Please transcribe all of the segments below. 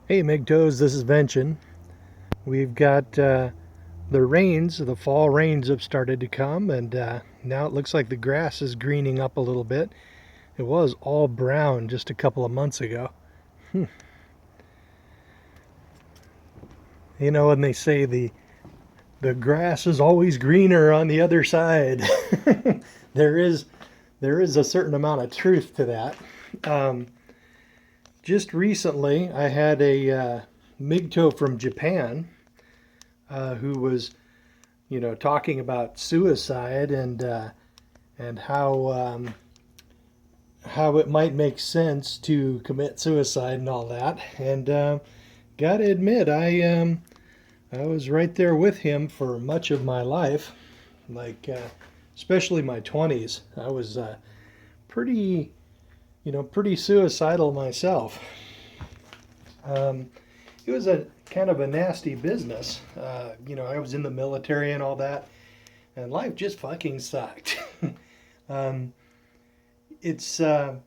Hey MGTOWs, this is Vention. We've got the fall rains have started to come, and now it looks like the grass is greening up a little bit. It was all brown just a couple of months ago. You know, when they say the grass is always greener on the other side, there is there is a certain amount of truth to that. Um, just recently, I had a MGTOW from Japan who was talking about suicide and how it might make sense to commit suicide and all that. And gotta admit, I was right there with him for much of my life, like especially my 20s. I was pretty pretty suicidal myself. Um, it was a kind of a nasty business. I was in the military and all that, and life just fucking sucked. um, it's but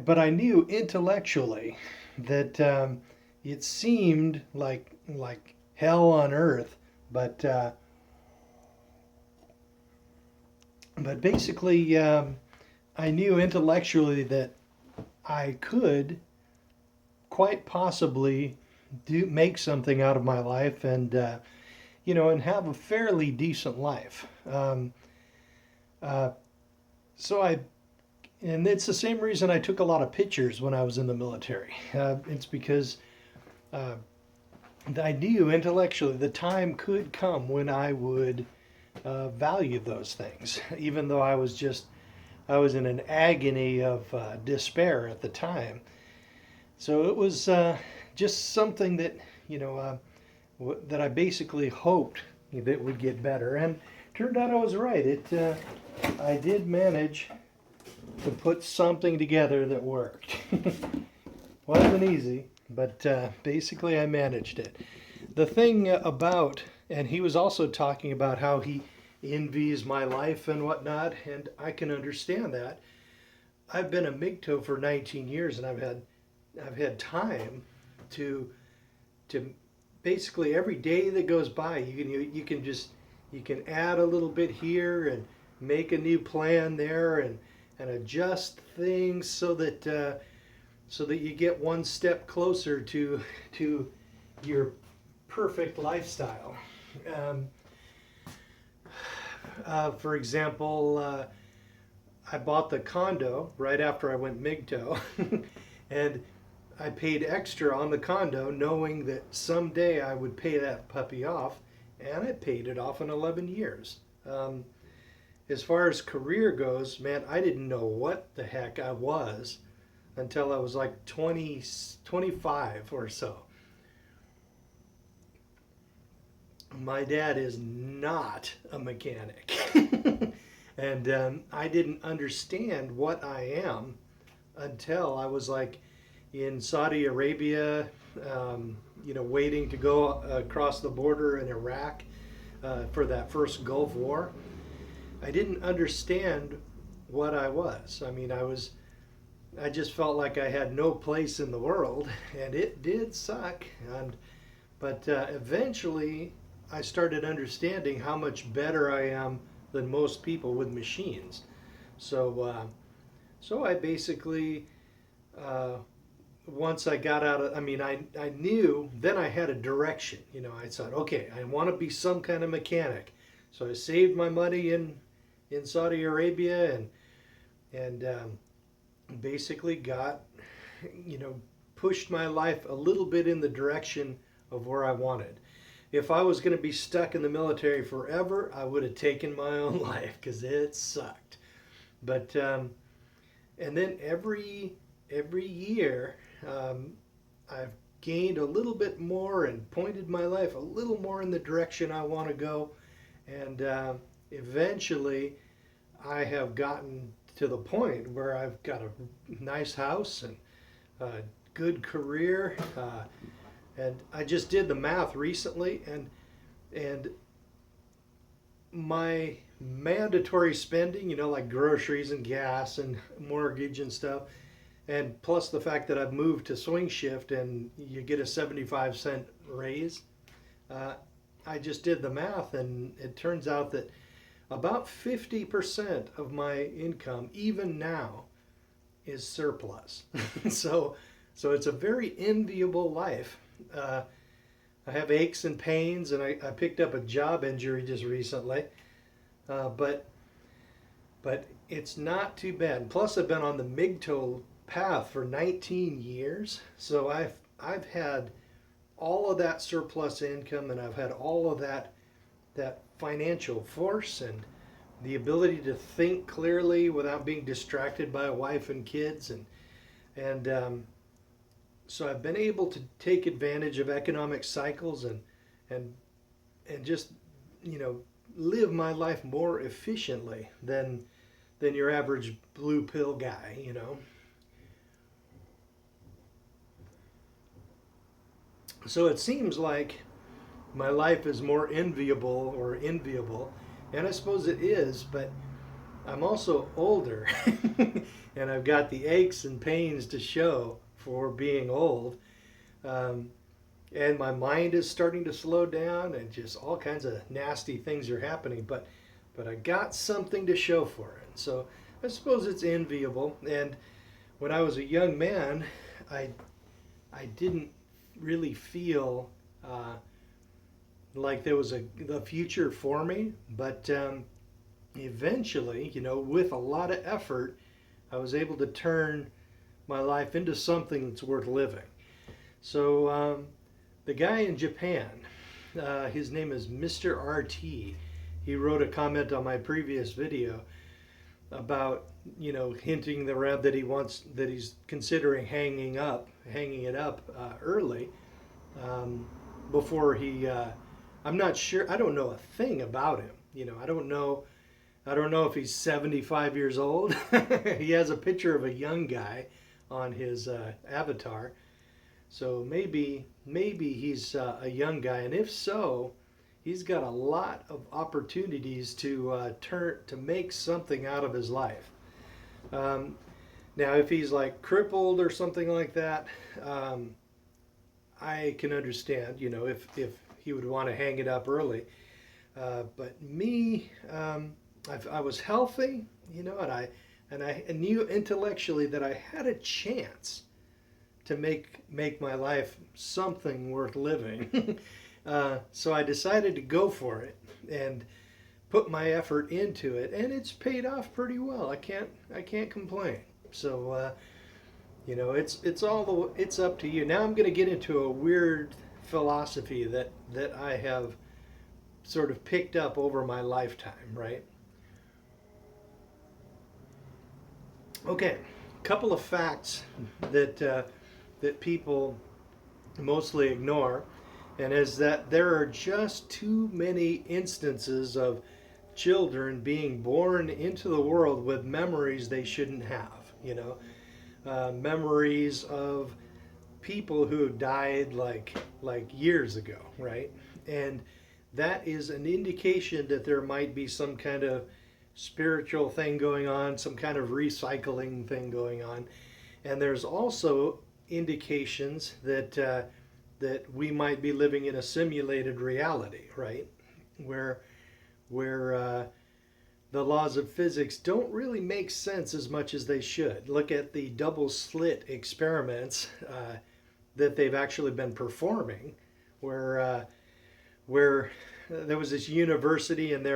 I knew intellectually that it seemed like hell on earth, but basically I knew intellectually that I could quite possibly do make something out of my life and have a fairly decent life. Uh, so I And it's the same reason I took a lot of pictures when I was in the military. It's because uh, I knew intellectually the time could come when I would value those things, even though I was in an agony of despair at the time. So it was just something that, you know, that I basically hoped that would get better. And turned out I was right. I did manage to put something together that worked. Wasn't easy, but basically I managed it. The thing about, and he was also talking about how he envies my life and whatnot, and I can understand that. I've been a MGTOW for 19 years, and I've had time to to basically every day that goes by, you can add a little bit here and make a new plan there and adjust things so that you get one step closer to your perfect lifestyle. Um, for example, I bought the condo right after I went MGTOW, and I paid extra on the condo knowing that someday I would pay that puppy off, and I paid it off in 11 years. Um, as far as career goes, man, I didn't know what the heck I was until I was like 20, 25 or so. My dad is not a mechanic. And I didn't understand what I am until I was like in Saudi Arabia, waiting to go across the border in Iraq for that first Gulf War. I didn't understand what I was. I just felt like I had no place in the world, and it did suck. But eventually, I started understanding how much better I am than most people with machines. So, so I basically, uh, once I got out of, I knew, then I had a direction. I thought, okay, I want to be some kind of mechanic. So I saved my money in Saudi Arabia and basically got, you know, pushed my life a little bit in the direction of where I wanted. If I was going to be stuck in the military forever, I would have taken my own life because it sucked. But and then every year, I've gained a little bit more and pointed my life a little more in the direction I want to go, and eventually, I have gotten to the point where I've got a nice house and a good career, and I just did the math recently, and my mandatory spending, like groceries and gas and mortgage and stuff, and plus the fact that I've moved to swing shift and you get a 75-cent raise, uh, I just did the math, and it turns out that about 50% of my income, even now, is surplus. so, so it's a very enviable life. Uh, I have aches and pains, and I picked up a job injury just recently, but it's not too bad. Plus, I've been on the MGTOW path for 19 years, so I've had all of that surplus income, and I've had all of that financial force and the ability to think clearly without being distracted by a wife and kids, and so I've been able to take advantage of economic cycles and and just live my life more efficiently than your average blue pill guy. So it seems like my life is more enviable, and I suppose it is, but I'm also older and I've got the aches and pains to show for being old. Um, and my mind is starting to slow down, and just all kinds of nasty things are happening, but I got something to show for it. So I suppose it's enviable. And when I was a young man, I I didn't really feel like there was the future for me, but eventually, with a lot of effort, I was able to turn my life into something that's worth living. So the guy in Japan, his name is Mr. RT. He wrote a comment on my previous video about hinting around that he's considering hanging it up early, um, before he. I'm not sure. I don't know a thing about him. I don't know. I don't know if he's 75 years old. He has a picture of a young guy on his avatar, so maybe he's a young guy, and if so, he's got a lot of opportunities to make something out of his life. Um, Now, if he's like crippled or something like that, I can understand. If he would want to hang it up early. But me, I was healthy, and I knew intellectually that I had a chance to make my life something worth living. So I decided to go for it and put my effort into it, and it's paid off pretty well. I can't complain. So it's up to you. Now I'm going to get into a weird philosophy that I have sort of picked up over my lifetime, right? Okay, a couple of facts that people mostly ignore, and is that there are just too many instances of children being born into the world with memories they shouldn't have. Memories of people who died like years ago, right? And that is an indication that there might be some kind of spiritual thing going on, some kind of recycling thing going on. And there's also indications that we might be living in a simulated reality, right? Where the laws of physics don't really make sense as much as they should. Look at the double slit experiments that they've actually been performing, where there was this university, and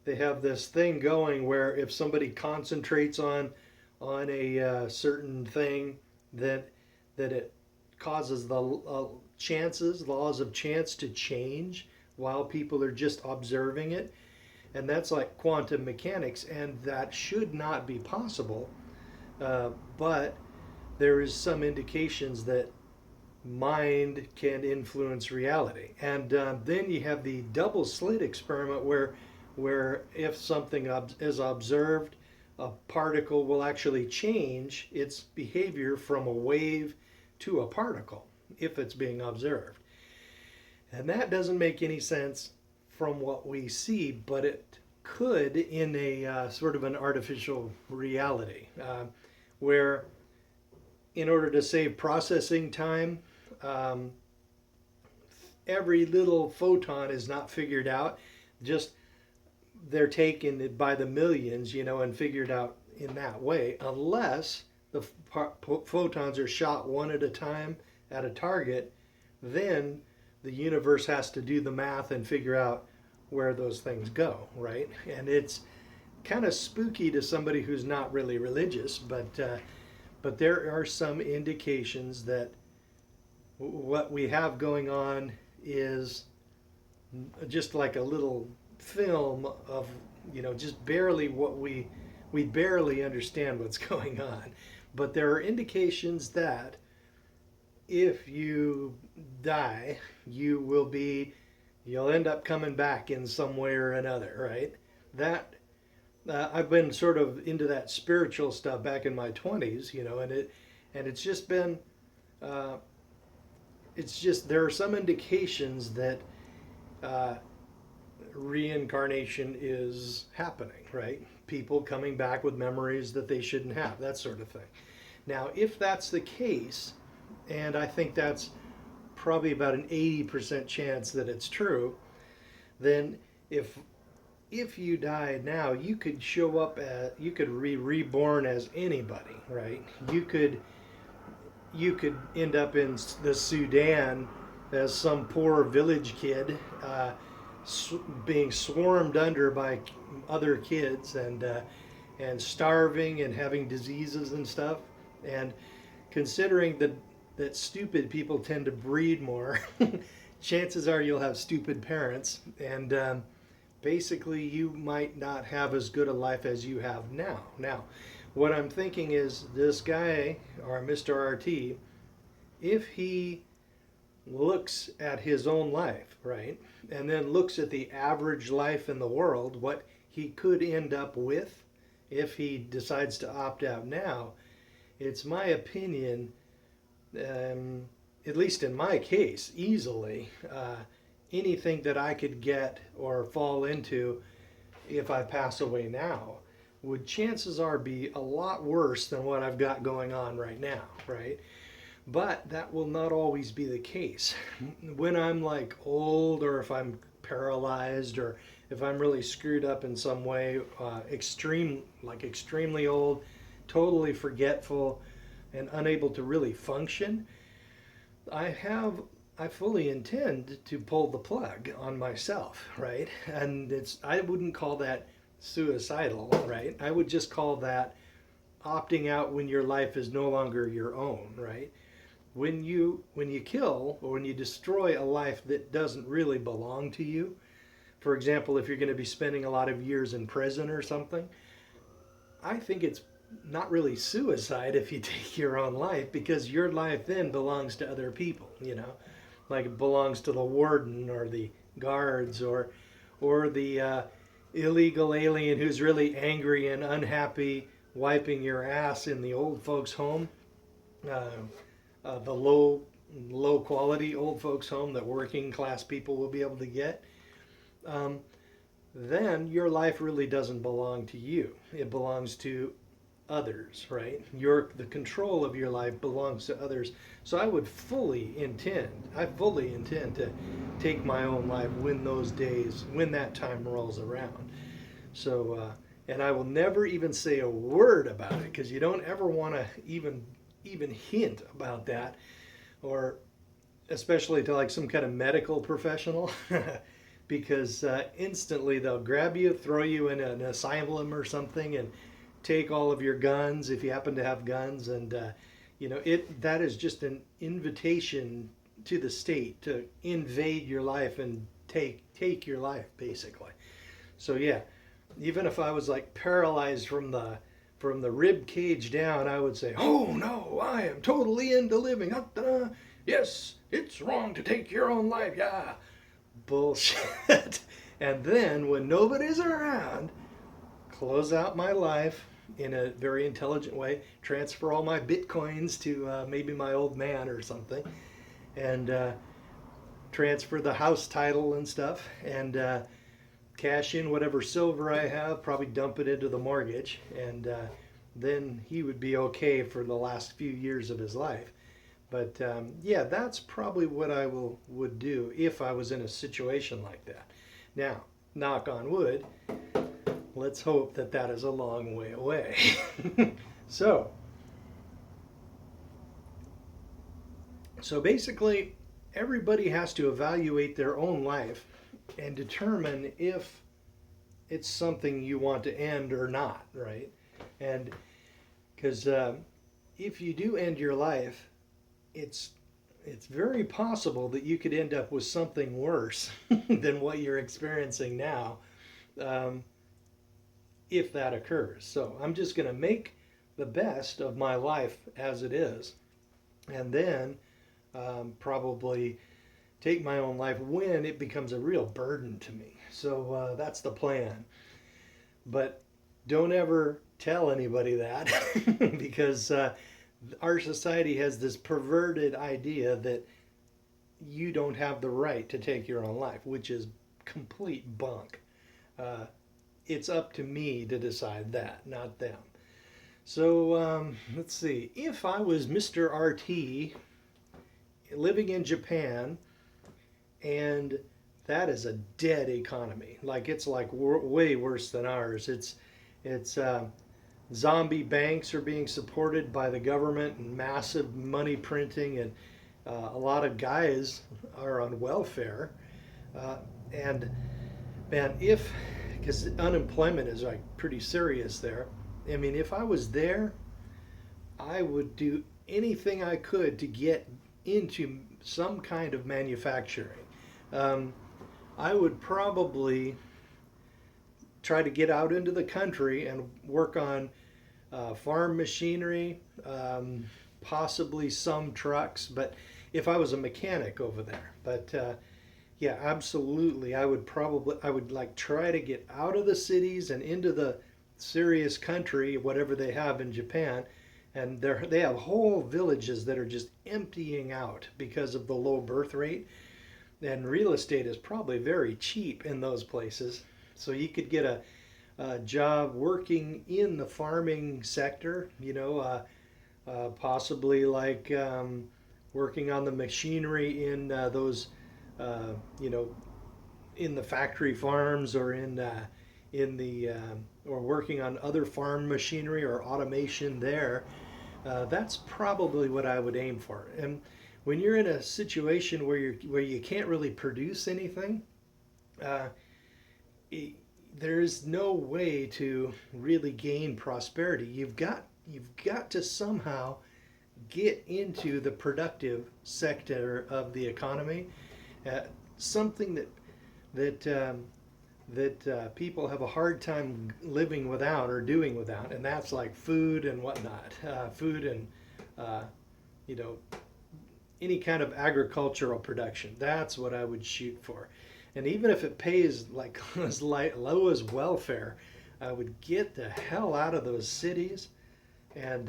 they have this thing going where if somebody concentrates on a certain thing, that it causes the laws of chance to change while people are just observing it. And that's like quantum mechanics, and that should not be possible. But there is some indications that mind can influence reality. And then you have the double slit experiment where if something is observed, a particle will actually change its behavior from a wave to a particle if it's being observed. And that doesn't make any sense from what we see, but it could in a sort of an artificial reality, where in order to save processing time, um, every little photon is not figured out. Just they're taken by the millions, and figured out in that way, unless the photons are shot one at a time at a target. Then the universe has to do the math and figure out where those things go, right? And it's kind of spooky to somebody who's not really religious, but there are some indications that what we have going on is just like a little film of, just barely what we barely understand what's going on. But there are indications that if you die, you'll end up coming back in some way or another, right? That I've been sort of into that spiritual stuff back in my 20s, and it's just been it's just there are some indications that uh, reincarnation is happening, right? People coming back with memories that they shouldn't have, that sort of thing. Now, if that's the case, and I think that's probably about an 80% chance that it's true, then if you died now, you could show up you could be reborn as anybody, right? You could end up in the Sudan as some poor village kid, being swarmed under by other kids, and starving and having diseases and stuff. And considering that stupid people tend to breed more, chances are you'll have stupid parents, and basically you might not have as good a life as you have now. Now, what I'm thinking is this guy, or Mr. RT, if he looks at his own life, right, and then looks at the average life in the world, what he could end up with if he decides to opt out now, it's my opinion, at least in my case, easily, anything that I could get or fall into if I pass away now would chances are be a lot worse than what I've got going on right now, right? But that will not always be the case. When I'm like old, or if I'm paralyzed, or if I'm really screwed up in some way, extremely old, totally forgetful, and unable to really function, I fully intend to pull the plug on myself, right? And I wouldn't call that suicidal, right? I would just call that opting out when your life is no longer your own, right? When you kill, or when you destroy a life that doesn't really belong to you, for example, if you're going to be spending a lot of years in prison or something, I think it's not really suicide if you take your own life, because your life then belongs to other people, like it belongs to the warden or the guards, or the illegal alien who's really angry and unhappy wiping your ass in the old folks home, the low quality old folks home that working class people will be able to get. Then your life really doesn't belong to you. It belongs to others, right? The control of your life belongs to others. So I fully intend to take my own life when that time rolls around. So, and I will never even say a word about it, because you don't ever want to even hint about that, or especially to like some kind of medical professional, because instantly they'll grab you, throw you in an asylum or something, and take all of your guns if you happen to have guns, and that is just an invitation to the state to invade your life and take your life, basically. So yeah, even if I was like paralyzed from the rib cage down, I would say, "Oh no, I am totally into living. Yes, it's wrong to take your own life." Yeah, bullshit. And then when nobody's around, close out my life in a very intelligent way, transfer all my bitcoins to maybe my old man or something, and transfer the house title and stuff, and cash in whatever silver I have, probably dump it into the mortgage, and then he would be okay for the last few years of his life. But yeah, that's probably what I would do if I was in a situation like that. Now, knock on wood, let's hope that that is a long way away. so, so basically, everybody has to evaluate their own life and determine if it's something you want to end or not, right? And because if you do end your life, it's it's very possible that you could end up with something worse than what you're experiencing now, um, if that occurs. So I'm just going to make the best of my life as it is, and then probably take my own life when it becomes a real burden to me. So that's the plan. But don't ever tell anybody that because our society has this perverted idea that you don't have the right to take your own life, which is complete bunk. Uh, it's up to me to decide that, not them. So let's see. If I was Mr. RT living in Japan, and that is a dead economy, like it's like way worse than ours. It's zombie banks are being supported by the government and massive money printing, and a lot of guys are on welfare. And man, if because unemployment is like pretty serious there. I mean, if I was there, I would do anything I could to get into some kind of manufacturing. Um, I would probably try to get out into the country and work on farm machinery, possibly some trucks, but if I was a mechanic over there. But yeah, absolutely. I would like try to get out of the cities and into the serious country, whatever they have in Japan. And they have whole villages that are just emptying out because of the low birth rate. And real estate is probably very cheap in those places. So you could get a job working in the farming sector, possibly like working on the machinery in those, you know, in the factory farms or in the or working on other farm machinery or automation there. That's probably what I would aim for. And when you're in a situation where you can't really produce anything, uh, there's no way to really gain prosperity. You've got to somehow get into the productive sector of the economy, something that people have a hard time living without or doing without, and that's like food and whatnot, food and uh, you know any kind of agricultural production. That's what I would shoot for. And even if it pays like as low as welfare, I would get the hell out of those cities and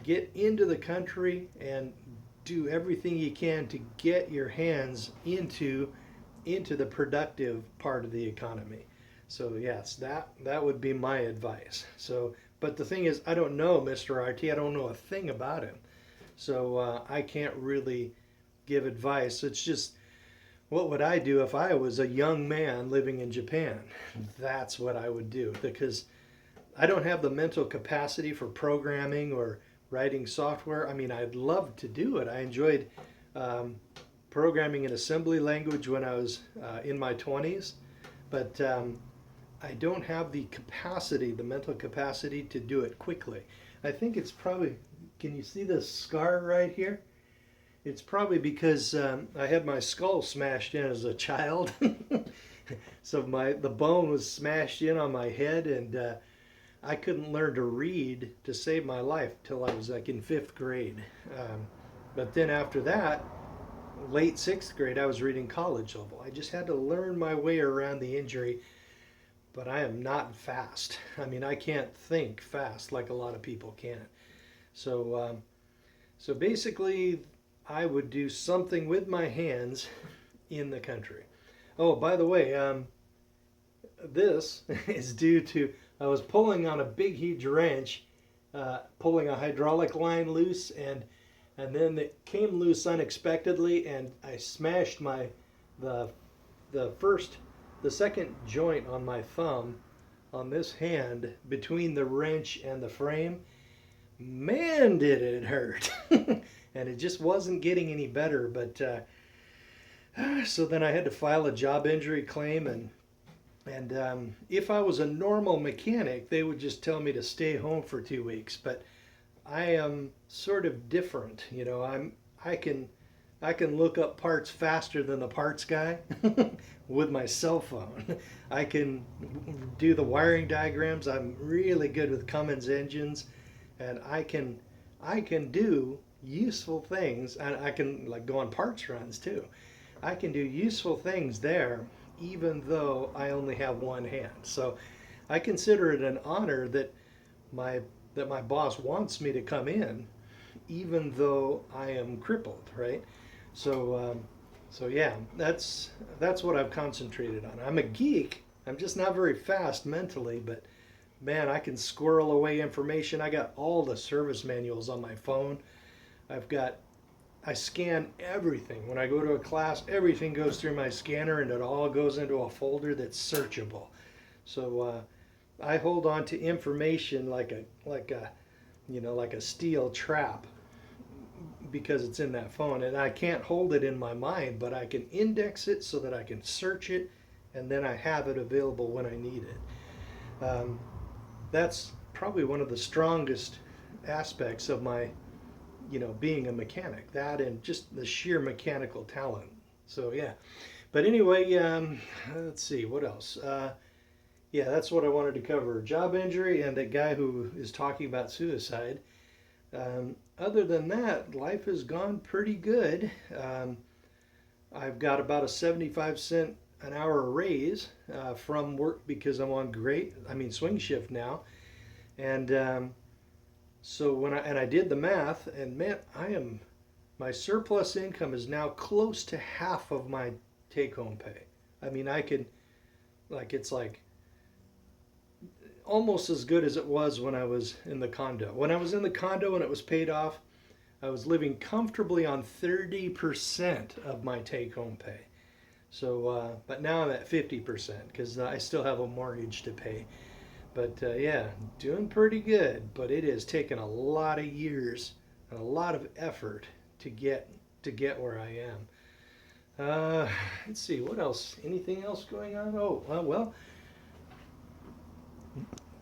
get into the country and do everything you can to get your hands into the productive part of the economy. So yes, that would be my advice. So, but the thing is, I don't know Mr. RT. I don't know a thing about him, so I can't really give advice. It's just what would I do if I was a young man living in Japan? That's what I would do because I don't have the mental capacity for programming or writing software. I mean, I'd love to do it. I enjoyed um, programming in assembly language when I was in my 20s, but I don't have the capacity, the mental capacity to do it quickly. I think it's probably, can you see this scar right here? It's probably because I had my skull smashed in as a child. So the bone was smashed in on my head, and I couldn't learn to read to save my life till I was like in 5th grade. But then after that, late 6th grade, I was reading college level. I just had to learn my way around the injury, but I am not fast. I mean, I can't think fast like a lot of people can. So basically, I would do something with my hands in the country. Oh, by the way, this is due to I was pulling on a big huge wrench pulling a hydraulic line loose, and then it came loose unexpectedly, and I smashed the the first the second joint on my thumb on this hand between the wrench and the frame. Man, did it hurt! And it just wasn't getting any better. But so then I had to file a job injury claim, and if I was a normal mechanic, they would just tell me to stay home for 2 weeks. But I am sort of different, you know. I can I can look up parts faster than the parts guy with my cell phone. I can do the wiring diagrams. I'm really good with Cummins engines, and I can do useful things, and I can like go on parts runs too. I can do useful things there even though I only have one hand. So I consider it an honor that my boss wants me to come in even though I am crippled, right? So yeah, that's what I've concentrated on. I'm a geek. I'm just not very fast mentally, but man, I can squirrel away information. I got all the service manuals on my phone. I scan everything. When I go to a class, everything goes through my scanner and it all goes into a folder that's searchable. So I hold on to information like a steel trap because it's in that phone, and I can't hold it in my mind, but I can index it so that I can search it, and then I have it available when I need it. That's probably one of the strongest aspects of my being a mechanic, that and just the sheer mechanical talent. So yeah, but anyway, let's see what else. Yeah, that's what I wanted to cover: job injury and a guy who is talking about suicide. Other than that, life has gone pretty good. I've got about a 75 cent an hour raise from work because I'm on swing shift now, and so I did the math, and man, my surplus income is now close to half of my take-home pay. I mean, it's like almost as good as it was when I was in the condo. When I was in the condo and it was paid off, I was living comfortably on 30% of my take-home pay. So, but now I'm at 50% because I still have a mortgage to pay. But yeah, doing pretty good. But it has taken a lot of years and a lot of effort to get where I am. Let's see, what else? Anything else going on? Oh, well,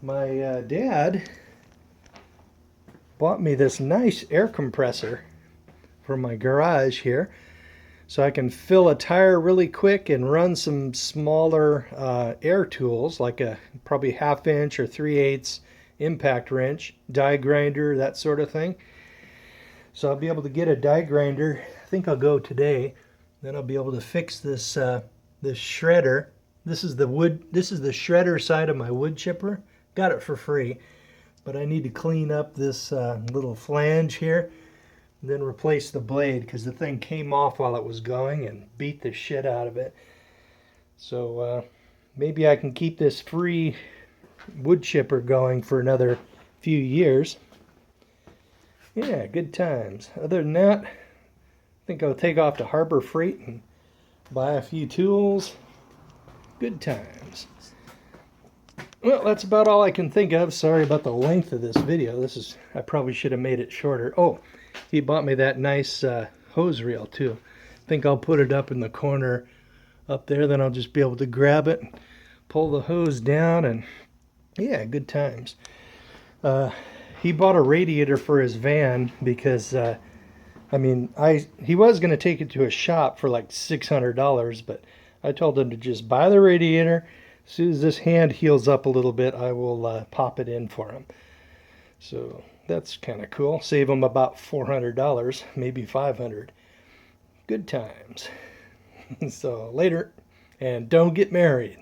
my dad bought me this nice air compressor for my garage here, so I can fill a tire really quick and run some smaller air tools like a probably 1/2 inch or 3/8 impact wrench, die grinder, that sort of thing. So I'll be able to get a die grinder. I think I'll go today. Then I'll be able to fix this shredder. This is the shredder side of my wood chipper. Got it for free, but I need to clean up this little flange here, and then replace the blade because the thing came off while it was going and beat the shit out of it. So maybe I can keep this free wood chipper going for another few years. Yeah, good times. Other than that, I think I'll take off to Harbor Freight and buy a few tools. Good times. Well, that's about all I can think of. Sorry about the length of this video. I probably should have made it shorter. Oh, he bought me that nice hose reel too. I think I'll put it up in the corner up there. Then I'll just be able to grab it and pull the hose down, and yeah, good times. He bought a radiator for his van because he was going to take it to a shop for like $600, but I told him to just buy the radiator. As soon as this hand heals up a little bit, I will pop it in for him. So that's kind of cool. Save him about $400, maybe $500. Good times. So later, and don't get married.